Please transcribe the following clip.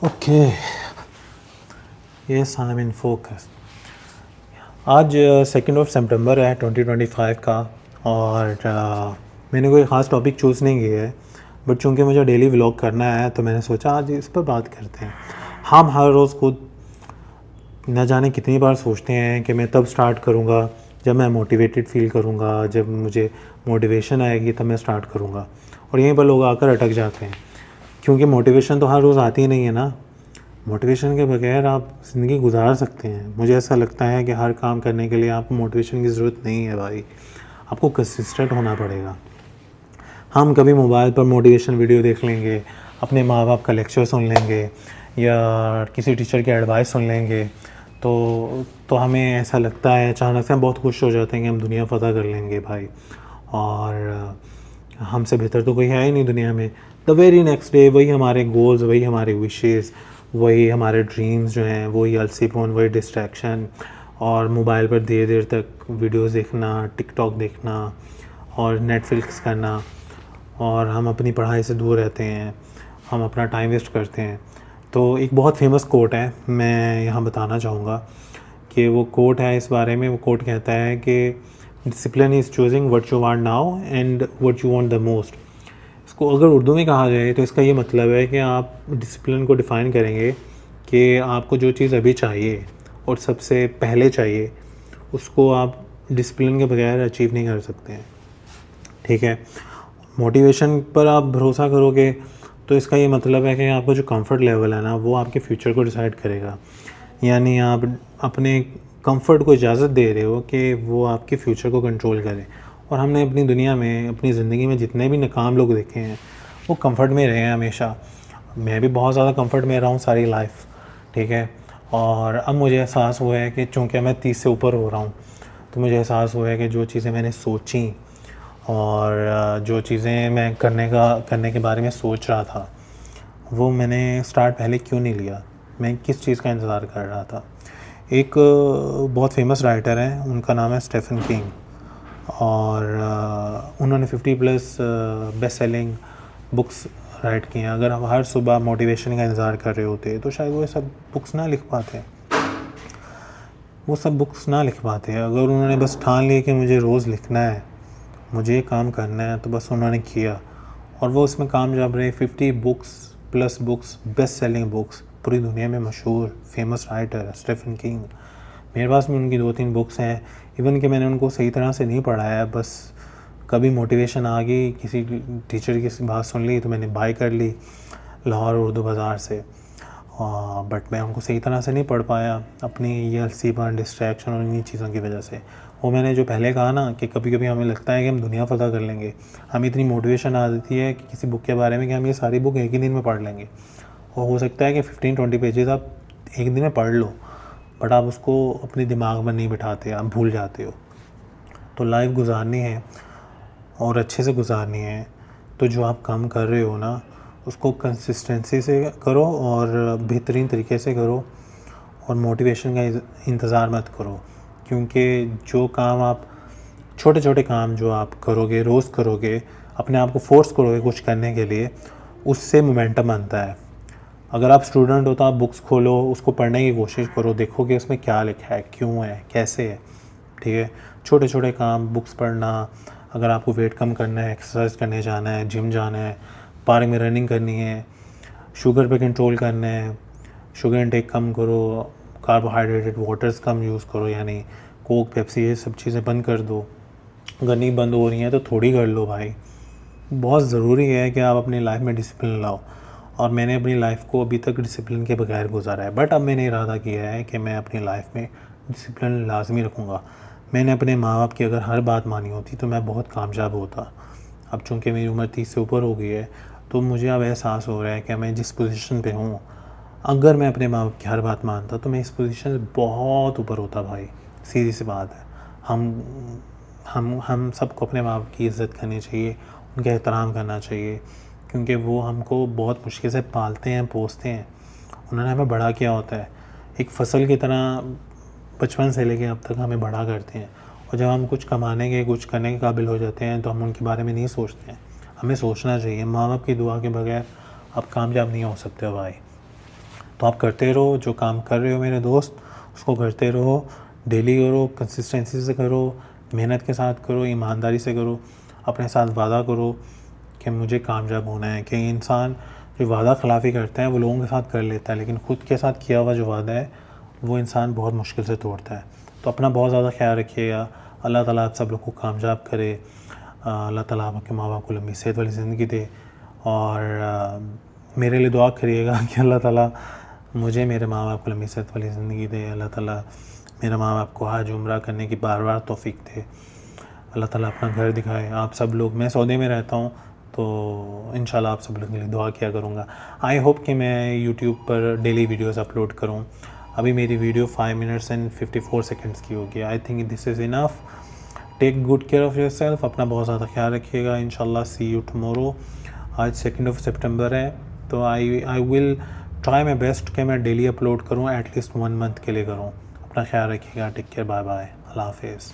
Okay, yes I am in focus. आज 2 सितंबर है 2025 का। और मैंने कोई ख़ास टॉपिक चूज़ नहीं किया है, बट चूँकि मुझे डेली व्लॉग करना है तो मैंने सोचा आज इस पर बात करते हैं। हम हर रोज़ खुद न जाने कितनी बार सोचते हैं कि मैं तब स्टार्ट करूँगा जब मैं मोटिवेटेड फील करूँगा, जब मुझे मोटिवेशन आएगी तब मैं स्टार्ट करूँगा, और यहीं पर लोग आकर अटक जाते हैं। क्योंकि मोटिवेशन तो हर रोज़ आती ही नहीं है ना। मोटिवेशन के बगैर आप ज़िंदगी गुजार सकते हैं। मुझे ऐसा लगता है कि हर काम करने के लिए आपको मोटिवेशन की ज़रूरत नहीं है भाई, आपको कंसिस्टेंट होना पड़ेगा। हम कभी मोबाइल पर मोटिवेशन वीडियो देख लेंगे, अपने माँ बाप का लेक्चर सुन लेंगे या किसी टीचर की एडवाइस सुन लेंगे, तो हमें ऐसा लगता है, अचानक से हम बहुत खुश हो जाते हैं कि हम दुनिया फ़तह कर लेंगे भाई, और हमसे बेहतर तो कोई है ही नहीं दुनिया में। द वेरी नेक्स्ट डे वही हमारे गोल्स, वही हमारे विशेज़, वही हमारे ड्रीम्स जो हैं, वही अलसीपन, वही डिस्ट्रैक्शन, और मोबाइल पर देर देर तक वीडियोस देखना, टिकटॉक देखना और नेटफ्लिक्स करना, और हम अपनी पढ़ाई से दूर रहते हैं, हम अपना टाइम वेस्ट करते हैं। तो एक बहुत फेमस कोट है, मैं यहाँ बताना चाहूँगा कि वो कोट है इस बारे में। वो कोट कहता है कि discipline is choosing what you want now and what you want the most. इसको अगर उर्दू में कहा जाए तो इसका ये मतलब है कि आप डिसिप्लिन को डिफ़ाइन करेंगे कि आपको जो चीज़ अभी चाहिए और सबसे पहले चाहिए, उसको आप डिसिप्लिन के बगैर अचीव नहीं कर सकते हैं। ठीक है, मोटिवेशन पर आप भरोसा करोगे तो इसका ये मतलब है कि आपका जो कंफर्ट लेवल है ना, वो आपके फ्यूचर को डिसाइड करेगा। यानी आप अपने कंफर्ट को इजाज़त दे रहे हो कि वो आपके फ्यूचर को कंट्रोल करे। और हमने अपनी दुनिया में, अपनी ज़िंदगी में जितने भी नाकाम लोग देखे हैं वो कंफर्ट में रहे हैं हमेशा। मैं भी बहुत ज़्यादा कंफर्ट में रहा हूँ सारी लाइफ, ठीक है। और अब मुझे एहसास हुआ है कि चूँकि मैं 30 से ऊपर हो रहा हूँ, तो मुझे एहसास हुआ है कि जो चीज़ें मैंने सोची और जो चीज़ें मैं करने के बारे में सोच रहा था, वो मैंने स्टार्ट पहले क्यों नहीं लिया, मैं किस चीज़ का इंतज़ार कर रहा था। एक बहुत फेमस राइटर हैं, उनका नाम है स्टीफन किंग, और उन्होंने 50+ बेस्ट सेलिंग बुक्स राइट की हैं। अगर हम हर सुबह मोटिवेशन का इंतज़ार कर रहे होते तो शायद वो सब बुक्स ना लिख पाते, अगर उन्होंने बस ठान लिया कि मुझे रोज़ लिखना है, मुझे ये काम करना है, तो बस उन्होंने किया और वो उसमें कामयाब रहे। 50+ बुक्स, बेस्ट सेलिंग बुक्स, पूरी दुनिया में मशहूर फेमस राइटर है स्टीफन किंग। मेरे पास भी उनकी 2-3 बुक्स हैं, इवन कि मैंने उनको सही तरह से नहीं पढ़ा है, बस कभी मोटिवेशन आ गई, किसी टीचर की बात सुन ली तो मैंने बाय कर ली लाहौर उर्दू बाज़ार से। बट मैं उनको सही तरह से नहीं पढ़ पाया, अपनी ये अलसीपन, डिस्ट्रैक्शन और इन्हीं चीज़ों की वजह से। वो मैंने जो पहले कहा ना कि कभी कभी हमें लगता है कि हम दुनिया फ़तह कर लेंगे, हमें इतनी मोटिवेशन आ जाती है कि किसी बुक के बारे में कि हम ये सारी बुक एक ही दिन में पढ़ लेंगे, और हो सकता है कि 15-20 पेजेस आप एक दिन में पढ़ लो, बट आप उसको अपने दिमाग में नहीं बिठाते, आप भूल जाते हो। तो लाइफ गुजारनी है और अच्छे से गुजारनी है, तो जो आप काम कर रहे हो ना, उसको कंसिस्टेंसी से करो और बेहतरीन तरीके से करो, और मोटिवेशन का इंतज़ार मत करो। क्योंकि जो काम आप, छोटे छोटे काम जो आप करोगे, रोज़ करोगे, अपने आप को फोर्स करोगे कुछ करने के लिए, उससे मोमेंटम बनता है। अगर आप स्टूडेंट हो तो आप बुक्स खोलो, उसको पढ़ने की कोशिश करो, देखो कि उसमें क्या लिखा है, क्यों है, कैसे है। ठीक है, छोटे छोटे काम, बुक्स पढ़ना, अगर आपको वेट कम करना है, एक्सरसाइज करने जाना है, जिम जाना है, पार्क में रनिंग करनी है, शुगर पे कंट्रोल करना है, शुगर इंटेक कम करो, कार्बोहाइड्रेटेड वाटर्स कम यूज़ करो, यानी कोक, पेप्सी, ये सब चीज़ें बंद कर दो। अगर नहीं बंद हो रही हैं तो थोड़ी कर लो भाई। बहुत ज़रूरी है कि आप अपनी लाइफ में डिसिप्लिन लाओ, और मैंने अपनी लाइफ को अभी तक डिसिप्लिन के बगैर गुजारा है, बट अब मैंने इरादा किया है कि मैं अपनी लाइफ में डिसिप्लिन लाजमी रखूँगा। मैंने अपने माँ बाप की अगर हर बात मानी होती तो मैं बहुत कामयाब होता। अब चूँकि मेरी उम्र 30 से ऊपर हो गई है, तो मुझे अब एहसास हो रहा है कि मैं जिस पोजीशन पे हूँ, अगर मैं अपने माँ बाप की हर बात मानता तो मैं इस पोजीशन से बहुत ऊपर होता भाई। सीधी सी बात है, हम सबको अपने माँ बाप की इज़्ज़त करनी चाहिए, उनका एहतराम करना चाहिए, क्योंकि वो हमको बहुत मुश्किल से पालते हैं, पोसते हैं। उन्होंने हमें बड़ा किया होता है, एक फ़सल की तरह बचपन से लेके अब तक हमें बड़ा करते हैं। और जब हम कुछ कमाने के, कुछ करने के काबिल हो जाते हैं तो हम उनके बारे में नहीं सोचते हैं। हमें सोचना चाहिए, माँ बाप की दुआ के बगैर आप कामयाब नहीं हो सकते भाई। तो आप करते रहो, जो काम कर रहे हो मेरे दोस्त उसको करते रहो, डेली करो, कंसिस्टेंसी से करो, मेहनत के साथ करो, ईमानदारी से करो, अपने साथ वादा करो कि मुझे कामयाब होना है। कि इंसान जो वादा खिलाफ़ी करता है वो लोगों के साथ कर लेता है, लेकिन ख़ुद के साथ किया हुआ जो वादा है वो इंसान बहुत मुश्किल से तोड़ता है। तो अपना बहुत ज़्यादा ख्याल रखिएगा। अल्लाह ताला आप सब लोग को कामयाब करे। अल्लाह ताला आपके माँ बाप को लंबी सेहत वाली ज़िंदगी दे। और मेरे लिए दुआ करिएगा कि अल्लाह ताला मुझे मेरे माँ बाप को लंबी सेहत वाली ज़िंदगी दे। अल्लाह ताला मेरे माँ बाप को हज उम्रा करने की बार बार तौफीक दे। अल्लाह ताला अपना घर दिखाए। आप सब लोग, मैं सऊदी में रहता हूँ तो इंशाल्लाह आप सब लोगों के लिए दुआ किया करूँगा। आई होप कि मैं यूट्यूब पर डेली वीडियोस अपलोड करूँ। अभी मेरी वीडियो 5 मिनट्स एंड 54 सेकंड्स की होगी। I think this is enough. Take good care of yourself. अपना बहुत ज़्यादा ख्याल रखिएगा। इंशाल्लाह सी यू टुमारो। आज 2 सितंबर है तो I will try my best कि मैं डेली अपलोड करूँ, एटलीस्ट 1 मंथ के लिए करूँ। अपना ख्याल रखिएगा। टेक केयर, बाय बाय, अल्लाह हाफिज़।